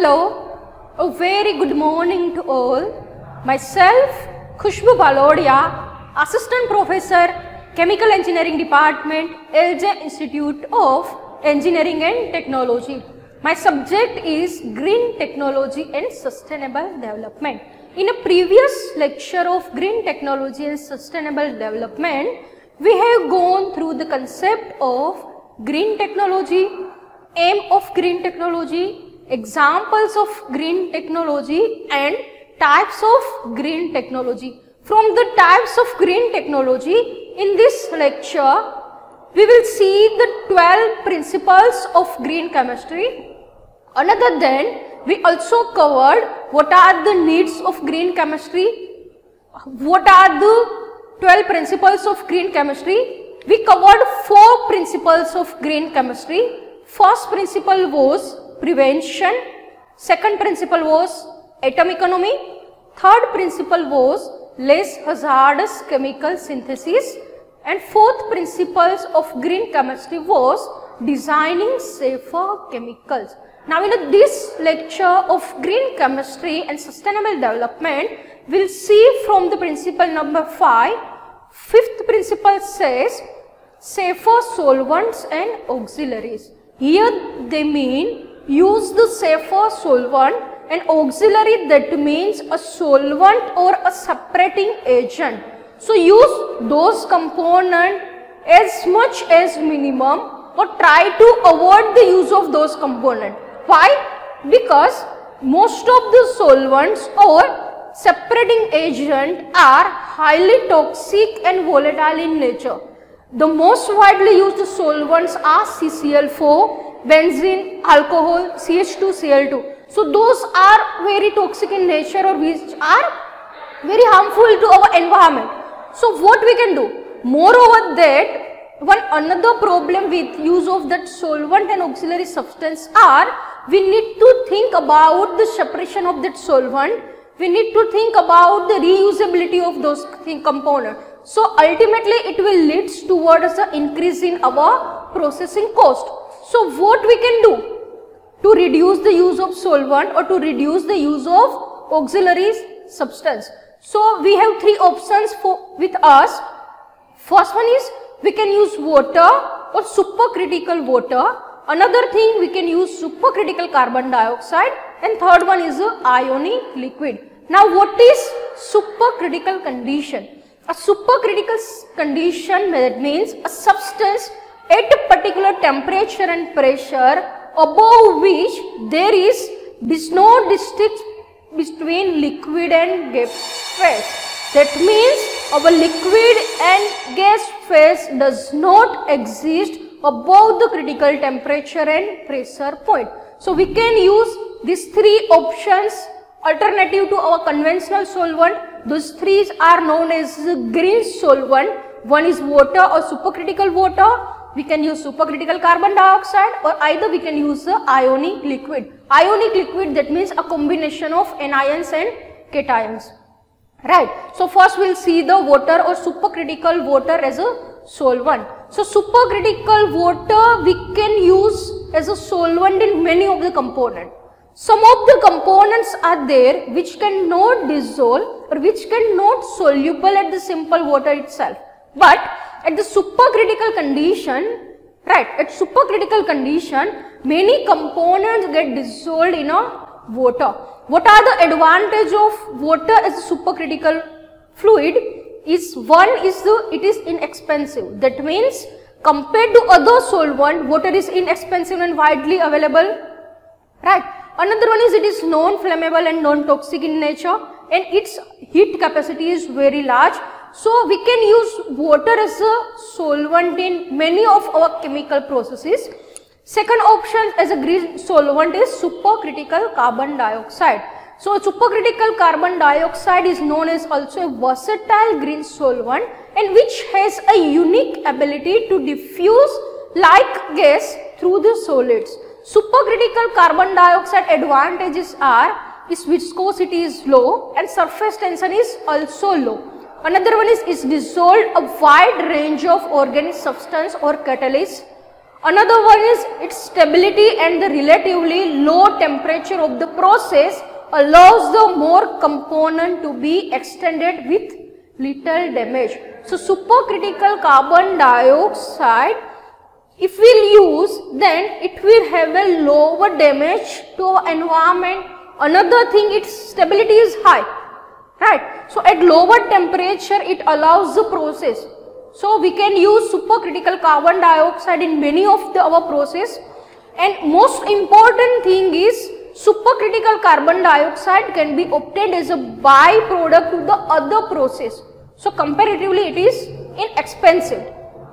Hello, a very good morning to all. Myself, Khushbu Balodia, Assistant Professor, Chemical Engineering Department, LJ Institute of Engineering and Technology. My subject is Green Technology and Sustainable Development. In a previous lecture of Green Technology and Sustainable Development, we have gone through the concept of green technology, aim of green technology, examples of green technology and types of green technology. From the types of green technology, in this lecture, we will see the 12 principles of green chemistry. Another then, we also covered what are the needs of green chemistry, what are the 12 principles of green chemistry. We covered 4 principles of green chemistry. First principle was prevention, second principle was atom economy, third principle was less hazardous chemical synthesis, and fourth principles of green chemistry was designing safer chemicals. Now in this lecture of green chemistry and sustainable development, we will see from the principle number 5, fifth principle says safer solvents and auxiliaries. Here they mean use the safer solvent and auxiliary, that means a solvent or a separating agent. So use those components as much as minimum or try to avoid the use of those components. Why? Because most of the solvents or separating agents are highly toxic and volatile in nature. The most widely used solvents are CCl4, benzene, alcohol, CH2, Cl2. So those are very toxic in nature or which are very harmful to our environment. So what we can do? Moreover that, one another problem with use of that solvent and auxiliary substance are, we need to think about the separation of that solvent. We need to think about the reusability of those components. So ultimately it will lead towards the increase in our processing cost. So what we can do to reduce the use of solvent or to reduce the use of auxiliary substance? So we have 3 options with us. First one is we can use water or supercritical water. Another thing, we can use supercritical carbon dioxide, and third one is ionic liquid. Now what is supercritical condition? A supercritical condition, that means a substance at a particular temperature and pressure above which there is no distance between liquid and gas phase. That means our liquid and gas phase does not exist above the critical temperature and pressure point. So we can use these 3 options alternative to our conventional solvent. Those 3 are known as green solvent. One is water or supercritical water. We can use supercritical carbon dioxide, or either we can use the ionic liquid. Ionic liquid, that means a combination of anions and cations. Right. So first we will see the water or supercritical water as a solvent. So supercritical water we can use as a solvent in many of the components. Some of the components are there which cannot dissolve or which cannot soluble at the simple water itself. But at the supercritical condition, right, at supercritical condition, many components get dissolved in a water. What are the advantage of water as a supercritical fluid? It is inexpensive. That means compared to other solvent, water is inexpensive and widely available. Right. Another one is it is non-flammable and non-toxic in nature, and its heat capacity is very large. So we can use water as a solvent in many of our chemical processes. Second option as a green solvent is supercritical carbon dioxide. So supercritical carbon dioxide is known as also a versatile green solvent, and which has a unique ability to diffuse like gas through the solids. Supercritical carbon dioxide advantages are its viscosity is low and surface tension is also low. Another one is dissolved a wide range of organic substance or catalyst. Another one is its stability and the relatively low temperature of the process allows the more component to be extended with little damage. So supercritical carbon dioxide, if we'll use, then it will have a lower damage to environment. Another thing, its stability is high, right? So at lower temperature it allows the process. So we can use supercritical carbon dioxide in many of our process, and most important thing is supercritical carbon dioxide can be obtained as a byproduct to the other process. So comparatively it is inexpensive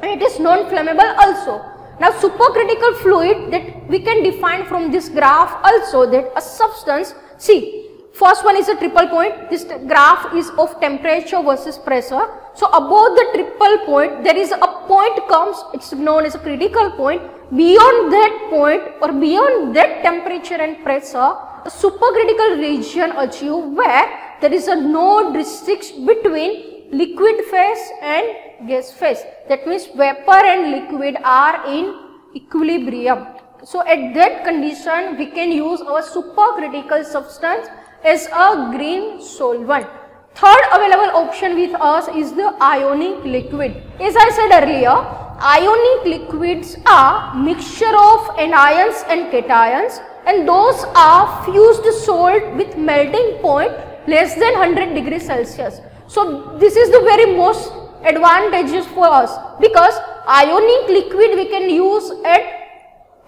and it is non-flammable also. Now supercritical fluid, that we can define from this graph also, that a substance, see, first one is a triple point. This graph is of temperature versus pressure. So above the triple point there is a point comes, it's known as a critical point. Beyond that point or beyond that temperature and pressure, a supercritical region achieved where there is a no restriction between liquid phase and gas phase. That means vapor and liquid are in equilibrium. So at that condition we can use our supercritical substance as a green solvent. Third available option with us is the ionic liquid. As I said earlier, ionic liquids are mixture of anions and cations, and those are fused salt with melting point less than 100 degrees Celsius. So this is the very most advantageous for us, because ionic liquid we can use at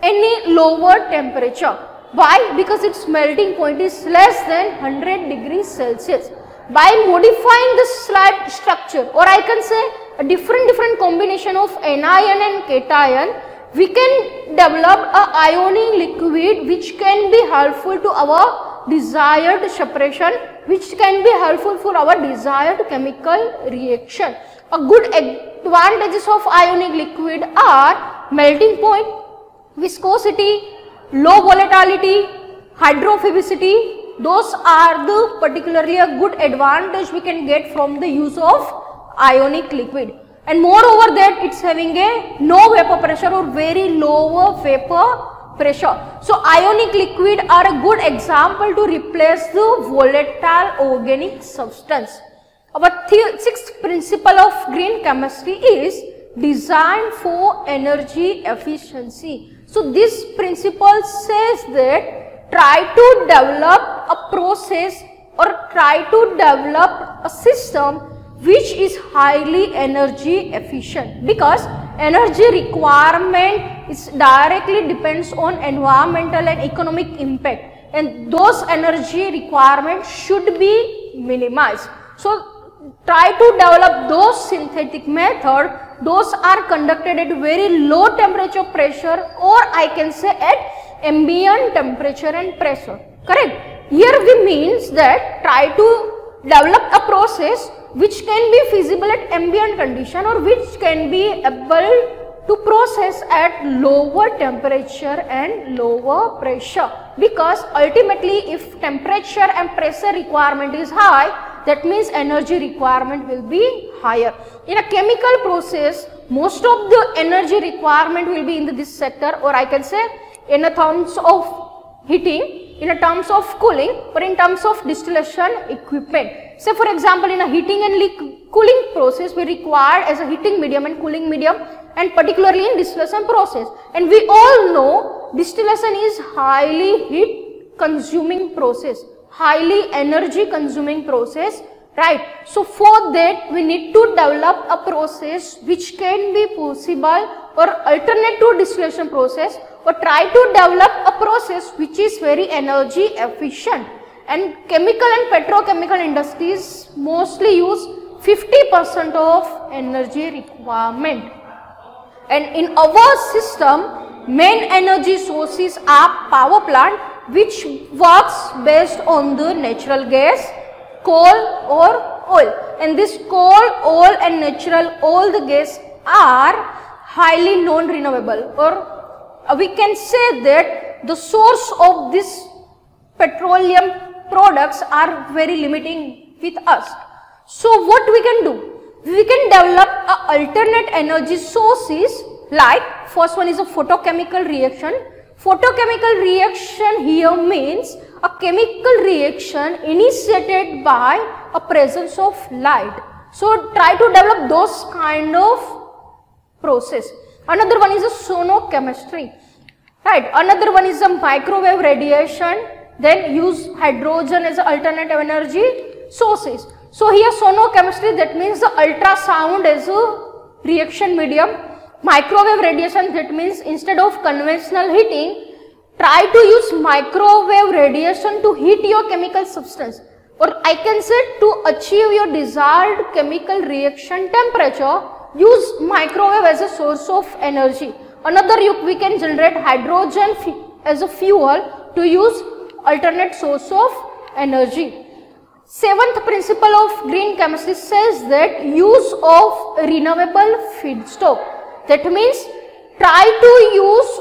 any lower temperature. Why? Because its melting point is less than 100 degrees Celsius. By modifying the slide structure, or I can say a different combination of anion and cation, we can develop a ionic liquid which can be helpful to our desired separation, which can be helpful for our desired chemical reaction. A good advantages of ionic liquid are melting point, viscosity, low volatility, hydrophobicity. Those are the particularly a good advantage we can get from the use of ionic liquid. And moreover that it's having a no vapor pressure or very lower vapor pressure. So ionic liquid are a good example to replace the volatile organic substance. Our sixth principle of green chemistry is design for energy efficiency. So this principle says that try to develop a process or try to develop a system which is highly energy efficient, because energy requirement is directly depends on environmental and economic impact, and those energy requirements should be minimized. So try to develop those synthetic method, those are conducted at very low temperature pressure, or I can say at ambient temperature and pressure, correct? Here we means that try to develop a process which can be feasible at ambient condition or which can be able to process at lower temperature and lower pressure, because ultimately if temperature and pressure requirement is high, that means energy requirement will be higher. In a chemical process, most of the energy requirement will be in this sector, or I can say in a terms of heating, in a terms of cooling, or in terms of distillation equipment. Say for example, in a heating and cooling process, we require as a heating medium and cooling medium, and particularly in distillation process. And we all know distillation is highly heat consuming process, highly energy consuming process, right? So for that we need to develop a process which can be possible or alternate to distillation process, or try to develop a process which is very energy efficient. And chemical and petrochemical industries mostly use 50% of energy requirement. And in our system, main energy sources are power plant, which works based on the natural gas, coal or oil. And this coal, oil and natural oil, the gas are highly non-renewable, or we can say that the source of this petroleum products are very limiting with us. So what we can do? We can develop alternate energy sources Like first one is a photochemical reaction. Photochemical reaction here means a chemical reaction initiated by a presence of light. So try to develop those kind of process. Another one is a sonochemistry, right? Another one is a microwave radiation. Then use hydrogen as alternative energy sources. So here sonochemistry, that means the ultrasound as a reaction medium. Microwave radiation, that means instead of conventional heating, try to use microwave radiation to heat your chemical substance, or I can say to achieve your desired chemical reaction temperature, use microwave as a source of energy. Another we can generate hydrogen as a fuel to use alternate source of energy. Seventh principle of green chemistry says that use of renewable feedstock. That means try to use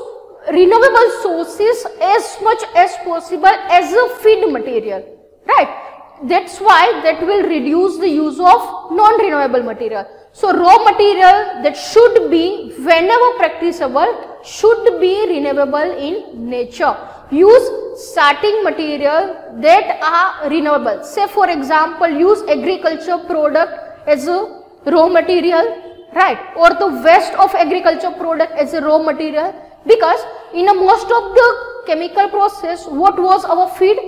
renewable sources as much as possible as a feed material, right? That's why that will reduce the use of non-renewable material. So raw material that should be, whenever practicable, should be renewable in nature. Use starting material that are renewable. Say for example, use agriculture product as a raw material, right, or the waste of agriculture product as a raw material, because in a most of the chemical process, what was our feed?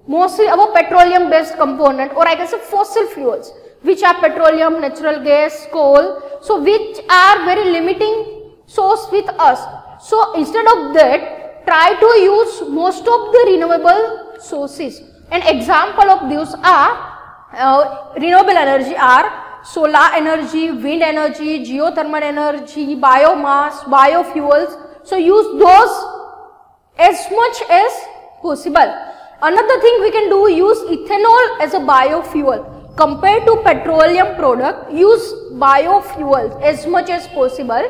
Mostly our petroleum based component, or I can say fossil fuels, which are petroleum, natural gas, coal, so which are very limiting source with us. So instead of that, try to use most of the renewable sources. An example of these are renewable energy are solar energy, wind energy, geothermal energy, biomass, biofuels. So use those as much as possible. Another thing we can do, use ethanol as a biofuel. Compared to petroleum product, use biofuels as much as possible.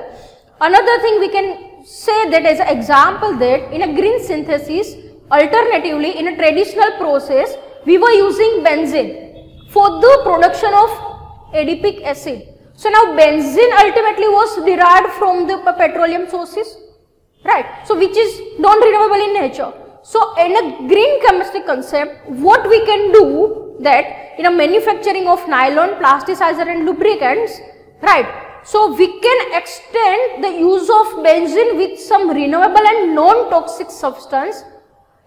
Another thing we can say that as an example, that in a green synthesis, alternatively in a traditional process, we were using benzene for the production of adipic acid. So now benzene ultimately was derived from the petroleum sources, right? So which is non-renewable in nature. So in a green chemistry concept, what we can do that in a manufacturing of nylon, plasticizer and lubricants, right? So we can extend the use of benzene with some renewable and non-toxic substance,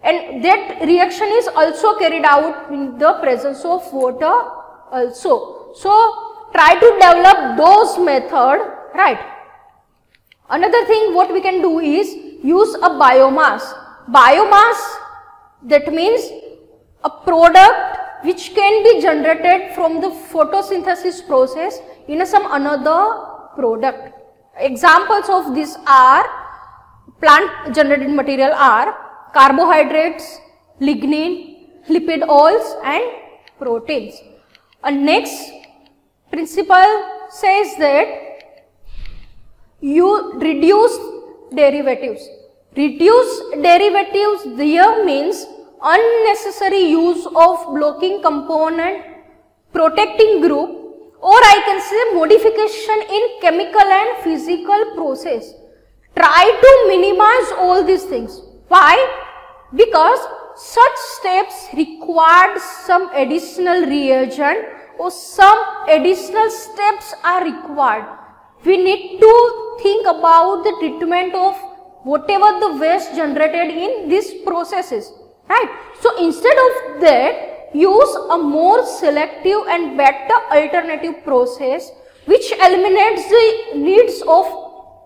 and that reaction is also carried out in the presence of water also. So try to develop those method, right? Another thing what we can do is use a biomass. Biomass, that means a product which can be generated from the photosynthesis process in some another product. Examples of this are plant generated material are carbohydrates, lignin, lipid oils and proteins. And next principle says that you reduce derivatives. Reduce derivatives here means unnecessary use of blocking component, protecting group, or I can say modification in chemical and physical process. Try to minimize all these things. Why? Because such steps required some additional reagent or some additional steps are required. We need to think about the treatment of whatever the waste generated in these processes, right? So instead of that, use a more selective and better alternative process which eliminates the needs of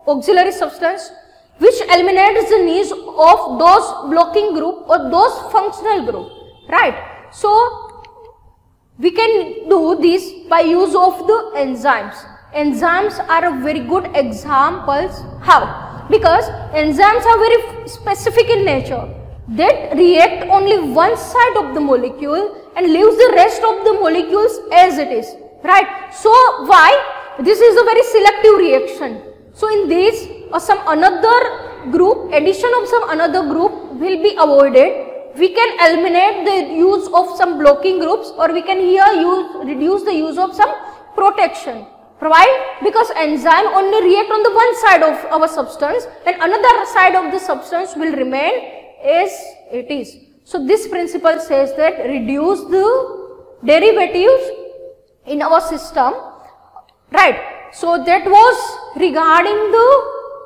auxiliary substance, which eliminates the needs of those blocking group or those functional group, right? So we can do this by use of the enzymes. Enzymes are a very good examples. How? Because enzymes are very specific in nature. They react only one side of the molecule and leaves the rest of the molecules as it is, right? So why? This is a very selective reaction. So in this some another group, addition of some another group will be avoided. We can eliminate the use of some blocking groups, or we can here reduce the use of some protection, Why? Because enzyme only react on the one side of our substance and another side of the substance will remain as it is. So this principle says that reduce the derivatives in our system, right? So that was regarding the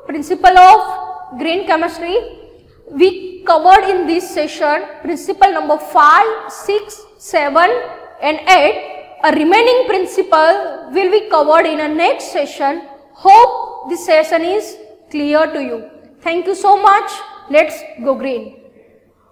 principle of green chemistry. We covered in this session principle number 5, 6, 7 and 8. A remaining principle will be covered in a next session. Hope this session is clear to you. Thank you so much. Let's go green.